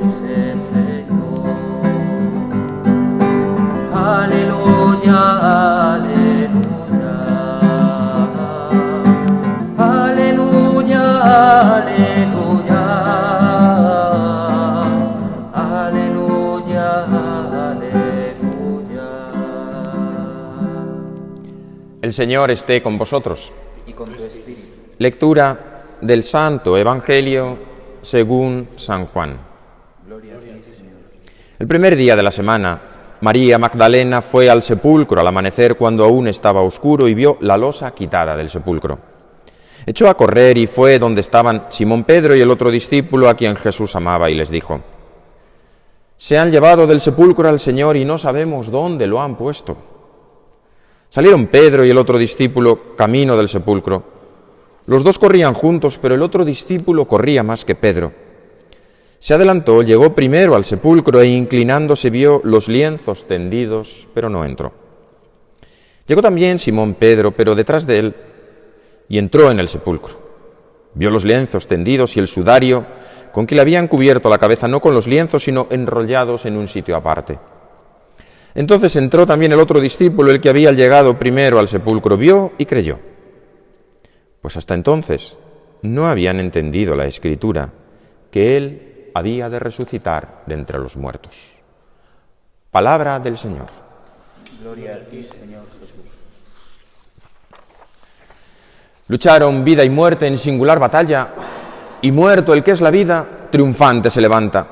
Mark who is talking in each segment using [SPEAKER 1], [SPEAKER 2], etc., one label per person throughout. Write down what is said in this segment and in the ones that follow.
[SPEAKER 1] ese Señor. Aleluya, aleluya, aleluya, aleluya, aleluya, aleluya.
[SPEAKER 2] El Señor esté con vosotros.
[SPEAKER 1] Y con tu espíritu.
[SPEAKER 2] Lectura del Santo Evangelio según San Juan.
[SPEAKER 1] Gloria a ti, Señor.
[SPEAKER 2] El primer día de la semana, María Magdalena fue al sepulcro al amanecer cuando aún estaba oscuro y vio la losa quitada del sepulcro. Echó a correr y fue donde estaban Simón Pedro y el otro discípulo a quien Jesús amaba y les dijo: «Se han llevado del sepulcro al Señor y no sabemos dónde lo han puesto». Salieron Pedro y el otro discípulo camino del sepulcro. Los dos corrían juntos, pero el otro discípulo corría más que Pedro. Se adelantó, llegó primero al sepulcro e inclinándose vio los lienzos tendidos, pero no entró. Llegó también Simón Pedro, pero detrás de él, y entró en el sepulcro. Vio los lienzos tendidos y el sudario con que le habían cubierto la cabeza, no con los lienzos, sino enrollados en un sitio aparte. Entonces entró también el otro discípulo, el que había llegado primero al sepulcro, vio y creyó. Pues hasta entonces no habían entendido la Escritura, que él había de resucitar de entre los muertos. Palabra del Señor.
[SPEAKER 1] Gloria a ti, Señor Jesús.
[SPEAKER 2] Lucharon vida y muerte en singular batalla, y muerto el que es la vida, triunfante se levanta.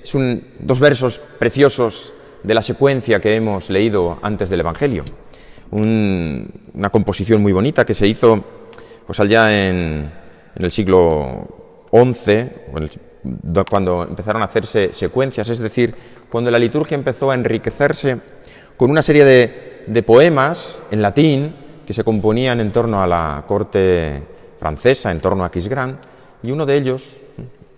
[SPEAKER 2] Son dos versos preciosos de la secuencia que hemos leído antes del Evangelio. Una composición muy bonita que se hizo pues allá en el siglo XI, cuando empezaron a hacerse secuencias, es decir, cuando la liturgia empezó a enriquecerse con una serie de poemas en latín que se componían en torno a la corte francesa, en torno a Aquisgrán, y uno de ellos,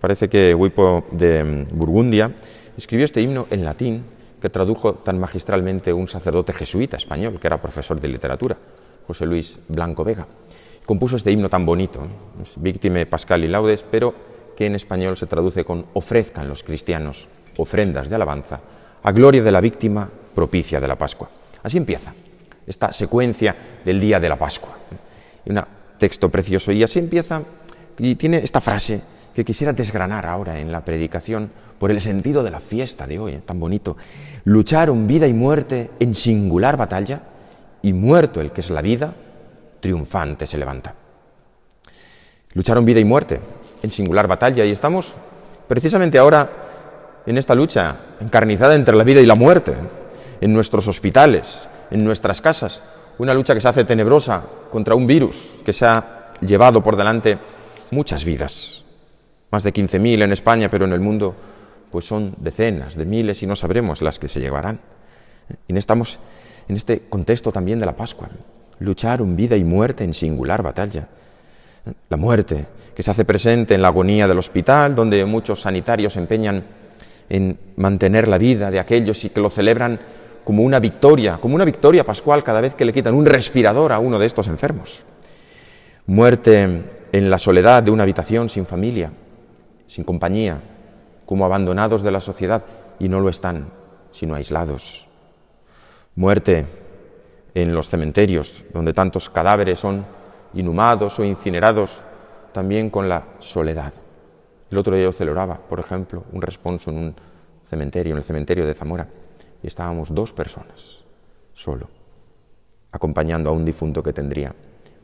[SPEAKER 2] parece que Huipo de Burgundia, escribió este himno en latín que tradujo tan magistralmente un sacerdote jesuita español, que era profesor de literatura, José Luis Blanco Vega. Compuso este himno tan bonito, Victime Pascali Laudes, pero que en español se traduce con: ofrezcan los cristianos ofrendas de alabanza a gloria de la víctima propicia de la Pascua. Así empieza esta secuencia del día de la Pascua. Un texto precioso, y así empieza, y tiene esta frase que quisiera desgranar ahora en la predicación por el sentido de la fiesta de hoy, tan bonito. Lucharon vida y muerte en singular batalla, y muerto el que es la vida, triunfante se levanta. Lucharon vida y muerte en singular batalla, y estamos precisamente ahora en esta lucha encarnizada entre la vida y la muerte, en nuestros hospitales, en nuestras casas, una lucha que se hace tenebrosa contra un virus que se ha llevado por delante muchas vidas. Más de 15.000 en España, pero en el mundo pues son decenas de miles y no sabremos las que se llevarán. Y estamos en este contexto también de la Pascua. Lucharon vida y muerte en singular batalla. La muerte que se hace presente en la agonía del hospital, donde muchos sanitarios se empeñan en mantener la vida de aquellos y que lo celebran como una victoria pascual cada vez que le quitan un respirador a uno de estos enfermos. Muerte en la soledad de una habitación sin familia, sin compañía, como abandonados de la sociedad, y no lo están, sino aislados. Muerte en los cementerios, donde tantos cadáveres son inhumados o incinerados, también con la soledad. El otro día yo celebraba, por ejemplo, un responso en un cementerio, en el cementerio de Zamora, y estábamos 2 personas, solo, acompañando a un difunto que tendría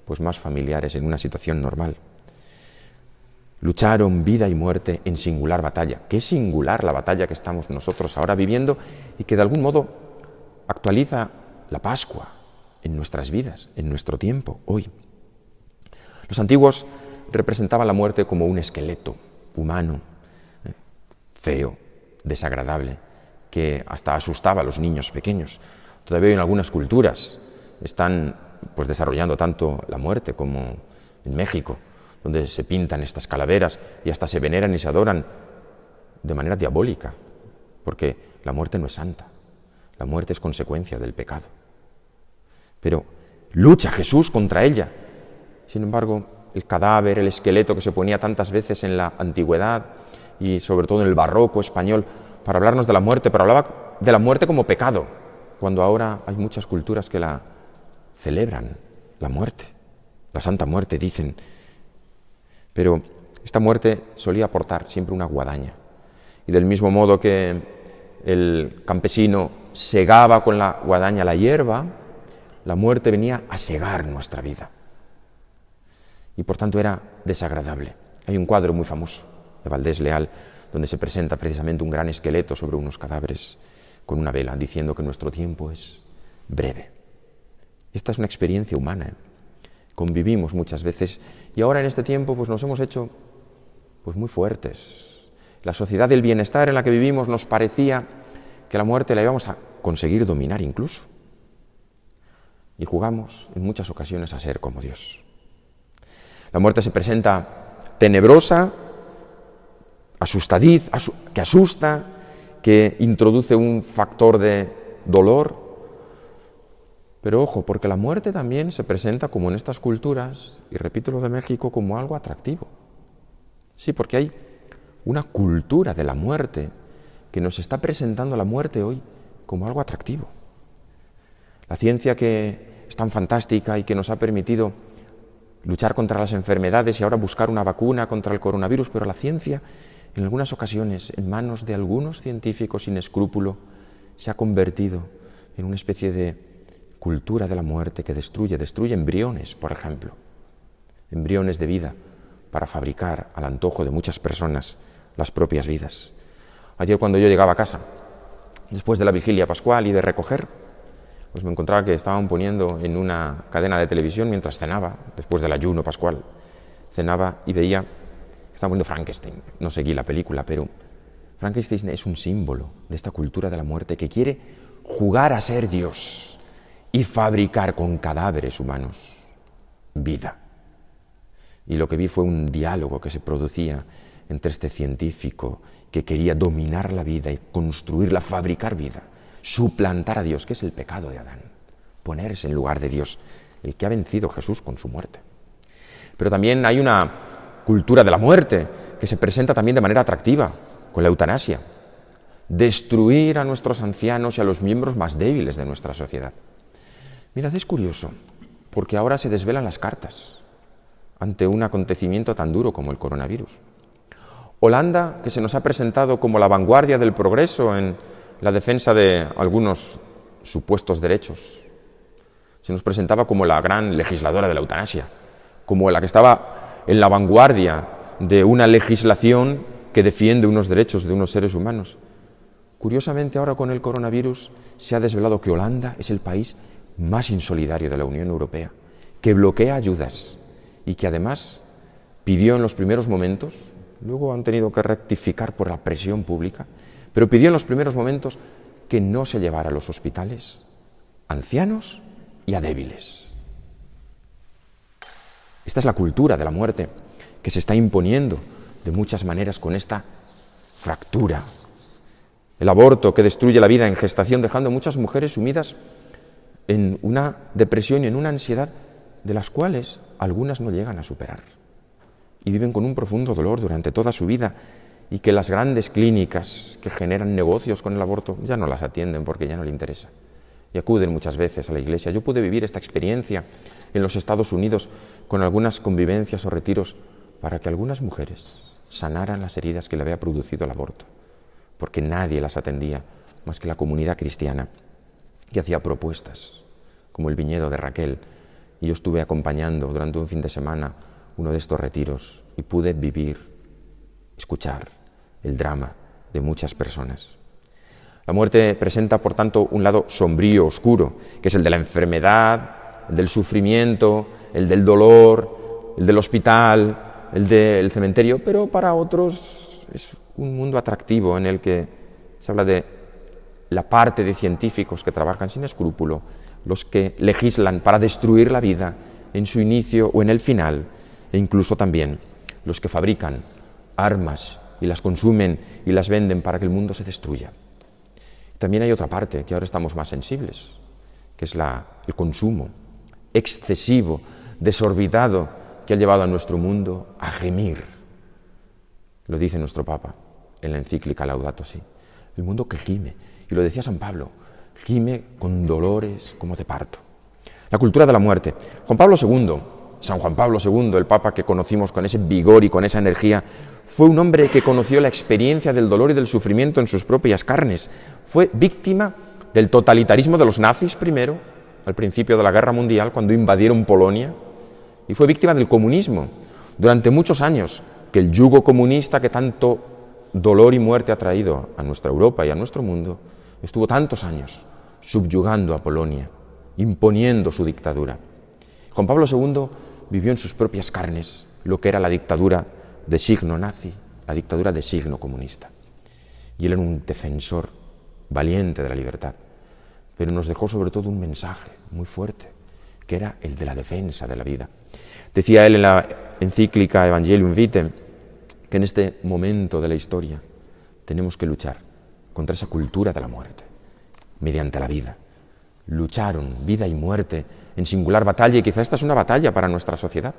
[SPEAKER 2] pues más familiares en una situación normal. Lucharon vida y muerte en singular batalla. Qué singular la batalla que estamos nosotros ahora viviendo y que de algún modo actualiza la Pascua en nuestras vidas, en nuestro tiempo, hoy. Los antiguos representaban la muerte como un esqueleto humano, feo, desagradable, que hasta asustaba a los niños pequeños. Todavía en algunas culturas están pues desarrollando tanto la muerte como en México, donde se pintan estas calaveras y hasta se veneran y se adoran de manera diabólica, porque la muerte no es santa, la muerte es consecuencia del pecado. Pero lucha Jesús contra ella. Sin embargo, el cadáver, el esqueleto que se ponía tantas veces en la antigüedad, y sobre todo en el barroco español, para hablarnos de la muerte, pero hablaba de la muerte como pecado, cuando ahora hay muchas culturas que la celebran, la muerte, la Santa Muerte, dicen. Pero esta muerte solía aportar siempre una guadaña. Y del mismo modo que el campesino segaba con la guadaña la hierba, la muerte venía a segar nuestra vida. Y por tanto era desagradable. Hay un cuadro muy famoso de Valdés Leal, donde se presenta precisamente un gran esqueleto sobre unos cadáveres con una vela, diciendo que nuestro tiempo es breve. Esta es una experiencia humana, Convivimos muchas veces, y ahora en este tiempo pues nos hemos hecho pues muy fuertes. La sociedad del bienestar en la que vivimos nos parecía que la muerte la íbamos a conseguir dominar incluso. Y jugamos en muchas ocasiones a ser como Dios. La muerte se presenta tenebrosa, asustadiz, que asusta, que introduce un factor de dolor. Pero ojo, porque la muerte también se presenta como en estas culturas, y repito lo de México, como algo atractivo. Sí, porque hay una cultura de la muerte que nos está presentando la muerte hoy como algo atractivo. La ciencia que es tan fantástica y que nos ha permitido luchar contra las enfermedades y ahora buscar una vacuna contra el coronavirus, pero la ciencia, en algunas ocasiones, en manos de algunos científicos sin escrúpulo, se ha convertido en una especie de cultura de la muerte que destruye embriones, por ejemplo, embriones de vida, para fabricar al antojo de muchas personas las propias vidas. Ayer cuando yo llegaba a casa, después de la vigilia pascual y de recoger, pues me encontraba que estaban poniendo en una cadena de televisión mientras cenaba, después del ayuno pascual, cenaba y veía que estaban poniendo Frankenstein. No seguí la película, pero Frankenstein es un símbolo de esta cultura de la muerte que quiere jugar a ser Dios y fabricar con cadáveres humanos vida. Y lo que vi fue un diálogo que se producía entre este científico que quería dominar la vida y construirla, fabricar vida, suplantar a Dios, que es el pecado de Adán, ponerse en lugar de Dios, el que ha vencido Jesús con su muerte. Pero también hay una cultura de la muerte que se presenta también de manera atractiva, con la eutanasia, destruir a nuestros ancianos y a los miembros más débiles de nuestra sociedad. Mirad, es curioso, porque ahora se desvelan las cartas ante un acontecimiento tan duro como el coronavirus. Holanda, que se nos ha presentado como la vanguardia del progreso en la defensa de algunos supuestos derechos, se nos presentaba como la gran legisladora de la eutanasia, como la que estaba en la vanguardia de una legislación que defiende unos derechos de unos seres humanos. Curiosamente, ahora con el coronavirus se ha desvelado que Holanda es el país más insolidario de la Unión Europea, que bloquea ayudas y que además pidió en los primeros momentos, luego han tenido que rectificar por la presión pública, pero pidió en los primeros momentos que no se llevara a los hospitales ancianos y a débiles. Esta es la cultura de la muerte que se está imponiendo de muchas maneras con esta fractura. El aborto que destruye la vida en gestación, dejando a muchas mujeres sumidas en una depresión y en una ansiedad de las cuales algunas no llegan a superar y viven con un profundo dolor durante toda su vida, y que las grandes clínicas que generan negocios con el aborto ya no las atienden porque ya no le interesa y acuden muchas veces a la iglesia. Yo pude vivir esta experiencia en los Estados Unidos con algunas convivencias o retiros para que algunas mujeres sanaran las heridas que le había producido el aborto, porque nadie las atendía más que la comunidad cristiana, que hacía propuestas, como el viñedo de Raquel, y yo estuve acompañando durante un fin de semana uno de estos retiros y pude vivir, escuchar el drama de muchas personas. La muerte presenta, por tanto, un lado sombrío, oscuro, que es el de la enfermedad, el del sufrimiento, el del dolor, el del hospital, el del cementerio, pero para otros es un mundo atractivo en el que se habla de la parte de científicos que trabajan sin escrúpulo, los que legislan para destruir la vida en su inicio o en el final, e incluso también los que fabrican armas y las consumen y las venden para que el mundo se destruya. También hay otra parte que ahora estamos más sensibles, que es el consumo excesivo, desorbitado, que ha llevado a nuestro mundo a gemir. Lo dice nuestro Papa, en la encíclica Laudato Si. El mundo que gime, y lo decía San Pablo, gime con dolores como de parto. La cultura de la muerte. San Juan Pablo II, el Papa que conocimos con ese vigor y con esa energía, fue un hombre que conoció la experiencia del dolor y del sufrimiento en sus propias carnes. Fue víctima del totalitarismo de los nazis primero, al principio de la Guerra Mundial, cuando invadieron Polonia, y fue víctima del comunismo durante muchos años, que el yugo comunista que tanto dolor y muerte ha traído a nuestra Europa y a nuestro mundo, estuvo tantos años subyugando a Polonia, imponiendo su dictadura. Juan Pablo II vivió en sus propias carnes lo que era la dictadura de signo nazi, la dictadura de signo comunista. Y él era un defensor valiente de la libertad, pero nos dejó sobre todo un mensaje muy fuerte, que era el de la defensa de la vida. Decía él en la encíclica Evangelium Vitae que en este momento de la historia tenemos que luchar contra esa cultura de la muerte, mediante la vida. Lucharon vida y muerte en singular batalla, y quizá esta es una batalla para nuestra sociedad.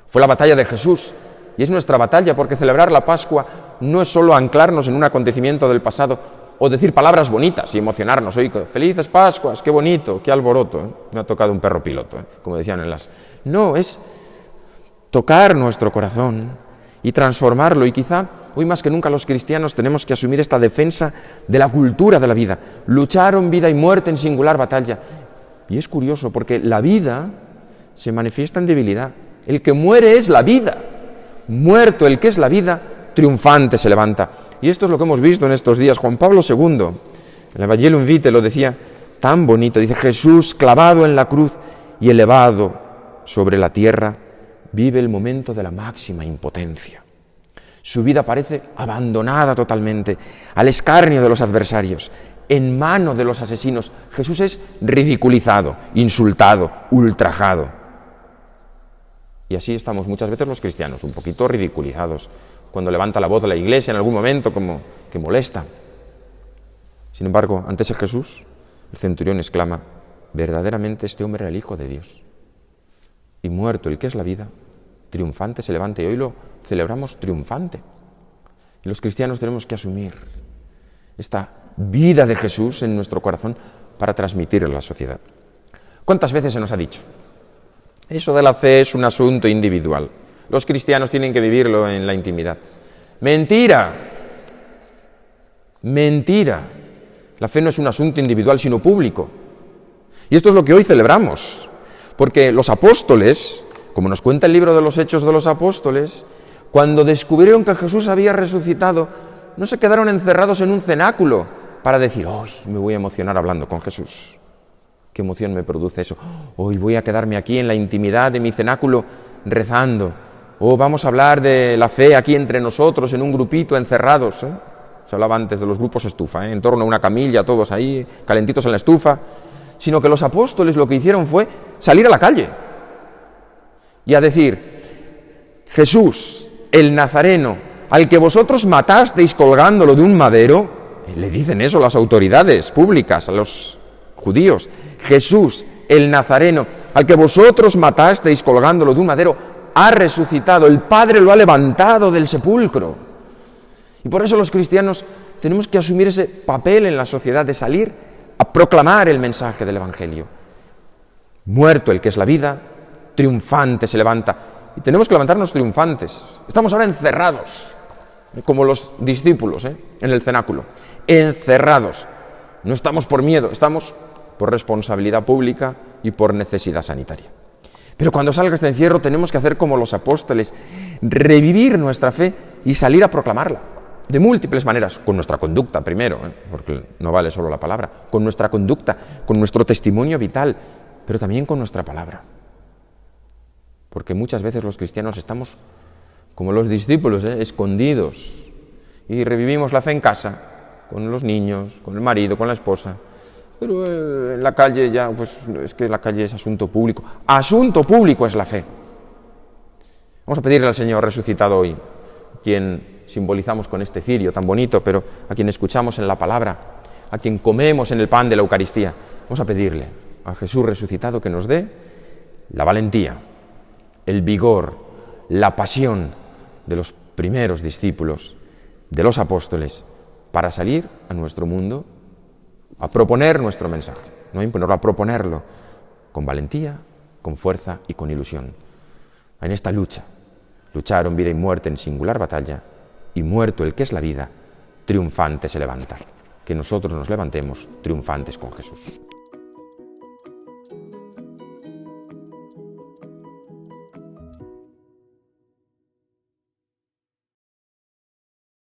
[SPEAKER 2] Fue la batalla de Jesús, y es nuestra batalla, porque celebrar la Pascua no es solo anclarnos en un acontecimiento del pasado o decir palabras bonitas y emocionarnos. Hoy, felices Pascuas, qué bonito, qué alboroto, ¿eh? Me ha tocado un perro piloto, como decían en las... No, es tocar nuestro corazón y transformarlo, y quizá hoy más que nunca los cristianos tenemos que asumir esta defensa de la cultura de la vida. Lucharon vida y muerte en singular batalla. Y es curioso porque la vida se manifiesta en debilidad. El que muere es la vida. Muerto el que es la vida, triunfante se levanta. Y esto es lo que hemos visto en estos días. Juan Pablo II, en el Evangelium Vitae, lo decía tan bonito. Dice, Jesús clavado en la cruz y elevado sobre la tierra, vive el momento de la máxima impotencia. Su vida parece abandonada totalmente al escarnio de los adversarios, en mano de los asesinos. Jesús es ridiculizado, insultado, ultrajado. Y así estamos muchas veces los cristianos, un poquito ridiculizados, cuando levanta la voz de la iglesia en algún momento como que molesta. Sin embargo, ante ese Jesús, el centurión exclama, verdaderamente este hombre era el Hijo de Dios. Y muerto el que es la vida, triunfante se levanta, y hoy lo celebramos triunfante. Y los cristianos tenemos que asumir esta vida de Jesús en nuestro corazón para transmitirla a la sociedad. ¿Cuántas veces se nos ha dicho? Eso de la fe es un asunto individual. Los cristianos tienen que vivirlo en la intimidad. ¡Mentira! ¡Mentira! La fe no es un asunto individual, sino público. Y esto es lo que hoy celebramos. Porque los apóstoles, como nos cuenta el libro de los Hechos de los Apóstoles, cuando descubrieron que Jesús había resucitado, no se quedaron encerrados en un cenáculo para decir, hoy me voy a emocionar hablando con Jesús. ¿Qué emoción me produce eso? Hoy voy a quedarme aquí en la intimidad de mi cenáculo rezando. O vamos a hablar de la fe aquí entre nosotros, en un grupito, encerrados. Se hablaba antes de los grupos estufa, en torno a una camilla, todos ahí, calentitos en la estufa. Sino que los apóstoles lo que hicieron fue salir a la calle y a decir, Jesús, el Nazareno, al que vosotros matasteis colgándolo de un madero, le dicen eso las autoridades públicas, a los judíos, Jesús, el Nazareno, al que vosotros matasteis colgándolo de un madero, ha resucitado, el Padre lo ha levantado del sepulcro. Y por eso los cristianos tenemos que asumir ese papel en la sociedad de salir a proclamar el mensaje del Evangelio. Muerto el que es la vida, triunfante se levanta. Y tenemos que levantarnos triunfantes. Estamos ahora encerrados, como los discípulos, en el cenáculo. Encerrados. No estamos por miedo, estamos por responsabilidad pública y por necesidad sanitaria. Pero cuando salga este encierro tenemos que hacer como los apóstoles, revivir nuestra fe y salir a proclamarla. De múltiples maneras, con nuestra conducta primero, porque no vale solo la palabra, con nuestra conducta, con nuestro testimonio vital, pero también con nuestra palabra. Porque muchas veces los cristianos estamos como los discípulos, escondidos, y revivimos la fe en casa, con los niños, con el marido, con la esposa, pero en la calle ya, pues es que la calle es asunto público. Asunto público es la fe. Vamos a pedirle al Señor resucitado hoy, quien simbolizamos con este cirio tan bonito, pero a quien escuchamos en la palabra, a quien comemos en el pan de la Eucaristía. Vamos a pedirle a Jesús resucitado que nos dé la valentía, el vigor, la pasión de los primeros discípulos de los apóstoles para salir a nuestro mundo a proponer nuestro mensaje, no a imponerlo, a proponerlo con valentía, con fuerza y con ilusión. En esta lucha, lucharon vida y muerte en singular batalla, y muerto el que es la vida, triunfante se levanta. Que nosotros nos levantemos triunfantes con Jesús.